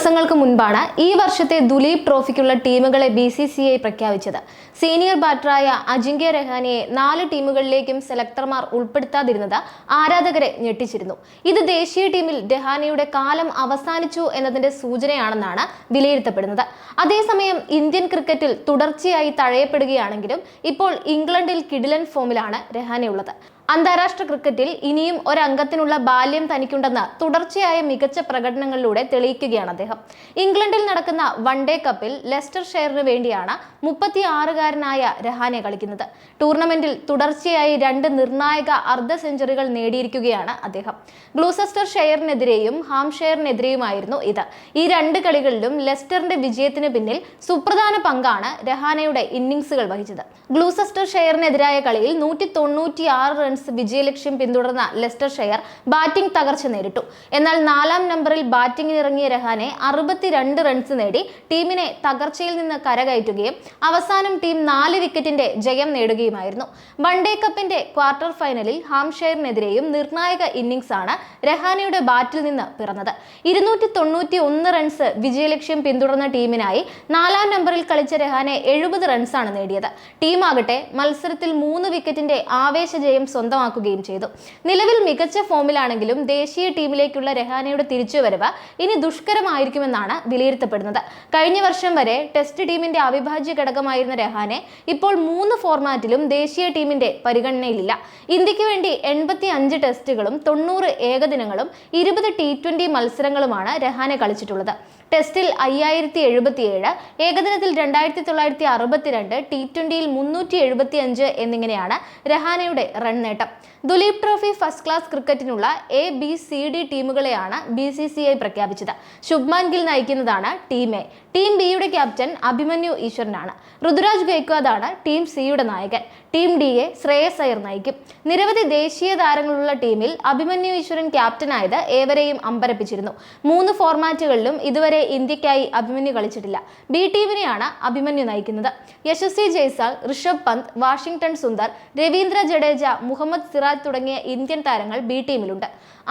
ദിവസങ്ങൾക്ക് മുൻപാണ് ഈ വർഷത്തെ ദുലീപ് ട്രോഫിക്കുള്ള ടീമുകളെ BCCI പ്രഖ്യാപിച്ചത്. സീനിയർ ബാറ്ററായ അജിങ്ക്യ രഹാനെയെ 4 ടീമുകളിലേക്കും സെലക്ടർമാർ ഉൾപ്പെടുത്താതിരുന്നത് ആരാധകരെ ഞെട്ടിച്ചിരുന്നു. ഇത് ദേശീയ ടീമിൽ രഹാനെയുടെ കാലം അവസാനിച്ചു എന്നതിന്റെ സൂചനയാണെന്നാണ് വിലയിരുത്തപ്പെടുന്നത്. അതേസമയം ഇന്ത്യൻ ക്രിക്കറ്റിൽ തുടർച്ചയായി തഴയപ്പെടുകയാണെങ്കിലും ഇപ്പോൾ ഇംഗ്ലണ്ടിൽ കിടിലൻ ഫോമിലാണ് രഹാനെയുള്ളത്. അന്താരാഷ്ട്ര ക്രിക്കറ്റിൽ ഇനിയും ഒരംഗത്തിനുള്ള ബാല്യം തനിക്കുണ്ടെന്ന് തുടർച്ചയായ മികച്ച പ്രകടനങ്ങളിലൂടെ തെളിയിക്കുകയാണ് അദ്ദേഹം. ഇംഗ്ലണ്ടിൽ നടക്കുന്ന വൺഡേ കപ്പിൽ ലെസ്റ്റർ ഷെയറിന് വേണ്ടിയാണ് 36-കാരനായ രഹാനെ കളിക്കുന്നത്. ടൂർണമെന്റിൽ തുടർച്ചയായി 2 നിർണായക അർദ്ധ സെഞ്ചുറികൾ നേടിയിരിക്കുകയാണ് അദ്ദേഹം. ഗ്ലൂസസ്റ്റർ ഷെയറിനെതിരെയും ഹാംഷെയറിനെതിരെയുമായിരുന്നു ഇത്. ഈ 2 കളികളിലും ലെസ്റ്ററിന്റെ വിജയത്തിന് പിന്നിൽ സുപ്രധാന പങ്കാണ് രഹാനെയുടെ ഇന്നിംഗ്സുകൾ വഹിച്ചത്. ഗ്ലൂസസ്റ്റർ ഷെയറിനെതിരായ കളിയിൽ 196 റൺസ് വിജയലക്ഷ്യം പിന്തുടർന്ന ലെസ്റ്റർ ഷെയർ ബാറ്റിംഗ് തകർച്ച നേരിട്ടു. എന്നാൽ 4-ാം നമ്പറിൽ ബാറ്റിംഗിനിറങ്ങിയ രഹാനെ 62 റൺസ് നേടി ടീമിനെ തകർച്ചയിൽ നിന്ന് കരകയറ്റുകയും അവസാനം ടീം 4 വിക്കറ്റിന്റെ ജയം നേടുകയുമായിരുന്നു. വൺഡേ കപ്പിന്റെ ക്വാർട്ടർ ഫൈനലിൽ ഹാംഷെയറിനെതിരെയും നിർണായക ഇന്നിംഗ്സ് ആണ് രഹാനെയുടെ ബാറ്റിൽ നിന്ന് പിറന്നത്. 291 റൺസ് വിജയലക്ഷ്യം പിന്തുടർന്ന ടീമിനായി 4-ാം നമ്പറിൽ കളിച്ച രഹാനെ 70 റൺസാണ് നേടിയത്. ടീമാകട്ടെ മത്സരത്തിൽ 3 വിക്കറ്റിന്റെ ആവേശ ജയം സ്വന്തമാക്കുകയും ചെയ്തു. നിലവിൽ മികച്ച ഫോമിലാണെങ്കിലും ദേശീയ ടീമിലേക്കുള്ള രഹാനെയുടെ തിരിച്ചുവരവ് ഇനി ദുഷ്കരമായിരിക്കുമെന്നാണ് വിലയിരുത്തപ്പെടുന്നത്. കഴിഞ്ഞ വർഷം വരെ ടെസ്റ്റ് ടീമിന്റെ അവിഭാജ്യ ഘടകമായിരുന്ന രഹാനെ ഇപ്പോൾ 3 ഫോർമാറ്റിലും ദേശീയ ടീമിന്റെ പരിഗണനയിലില്ല. ഇന്ത്യക്ക് വേണ്ടി 85 ടെസ്റ്റുകളും 90 ഏകദിനങ്ങളും 20 T20 മത്സരങ്ങളുമാണ് രഹാനെ കളിച്ചിട്ടുള്ളത്. ടെസ്റ്റിൽ 5077, ഏകദിനത്തിൽ 2962, T20യിൽ 375 എന്നിങ്ങനെയാണ് രഹാനെയുടെ റൺ നേട്ടം. ദുലീപ് ട്രോഫി ഫസ്റ്റ് ക്ലാസ് ക്രിക്കറ്റിനുള്ള A, B, C, D ടീമുകളെയാണ് BCCI പ്രഖ്യാപിച്ചത്. ശുഭ്മാൻ ഗിൽ നയിക്കുന്നതാണ് ടീം A. ടീം ബിയുടെ ക്യാപ്റ്റൻ അഭിമന്യു ഈശ്വരനാണ്. ഋതുരാജ് ഗൈക്വാദാണ് ടീം സിയുടെ നായകൻ. ടീം ഡിയെ ശ്രേയസ് അയ്യർ നയിക്കും. നിരവധി ദേശീയ താരങ്ങളുള്ള ടീമിൽ അഭിമന്യു ഈശ്വരൻ ക്യാപ്റ്റനായത് ഏവരെയും അമ്പരപ്പിച്ചിരുന്നു. 3 ഫോർമാറ്റുകളിലും ഇതുവരെ ഇന്ത്യക്കായി അഭിമന്യു കളിച്ചിട്ടില്ല. ബി ടീമിനെയാണ് അഭിമന്യു നയിക്കുന്നത്. യശസ്വി ജയ്സാൾ, ഋഷഭ് പന്ത്, വാഷിംഗ്ടൺ സുന്ദർ, രവീന്ദ്ര ജഡേജ, മുഹമ്മദ് സിറാജ് തുടങ്ങിയ ഇന്ത്യൻ താരങ്ങൾ ബി ടീമിലുണ്ട്.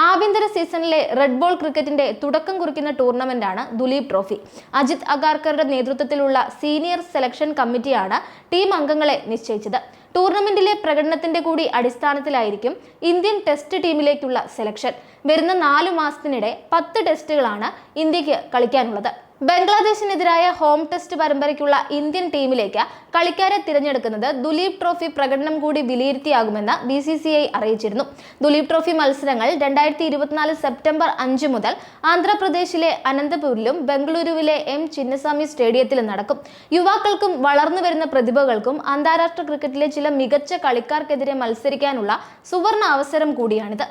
ആഭ്യന്തര സീസണിലെ റെഡ് ബോൾ ക്രിക്കറ്റിന്റെ തുടക്കം കുറിക്കുന്ന ടൂർണമെന്റാണ് ദുലീപ് ട്രോഫി. അജിത് അഗാർക്കറുടെ നേതൃത്വത്തിലുള്ള സീനിയർ സെലക്ഷൻ കമ്മിറ്റിയാണ് ടീം അംഗങ്ങളെ നിശ്ചയിച്ചത്. ടൂർണമെന്റിലെ പ്രകടനത്തിന്റെ കൂടി അടിസ്ഥാനത്തിലായിരിക്കും ഇന്ത്യൻ ടെസ്റ്റ് ടീമിലേക്കുള്ള സെലക്ഷൻ. വരുന്ന 4 മാസത്തിനിടെ 10 ടെസ്റ്റുകളാണ് ഇന്ത്യക്ക് കളിക്കാനുള്ളത്. ബംഗ്ലാദേശിനെതിരായ ഹോം ടെസ്റ്റ് പരമ്പരയ്ക്കുള്ള ഇന്ത്യൻ ടീമിലേക്ക് കളിക്കാരെ തിരഞ്ഞെടുക്കുന്നത് ദുലീപ് ട്രോഫി പ്രകടനം കൂടി വിലയിരുത്തിയാകുമെന്ന് BCCI അറിയിച്ചിരുന്നു. ദുലീപ് ട്രോഫി മത്സരങ്ങൾ 2024 സെപ്റ്റംബർ 5 മുതൽ ആന്ധ്രാപ്രദേശിലെ അനന്തപൂരിലും ബംഗളൂരുവിലെ M. ചിന്നസ്വാമി സ്റ്റേഡിയത്തിലും നടക്കും. യുവാക്കൾക്കും വളർന്നു വരുന്ന പ്രതിഭകൾക്കും അന്താരാഷ്ട്ര ക്രിക്കറ്റിലെ ചില മികച്ച കളിക്കാർക്കെതിരെ മത്സരിക്കാനുള്ള സുവർണ അവസരം കൂടിയാണിത്.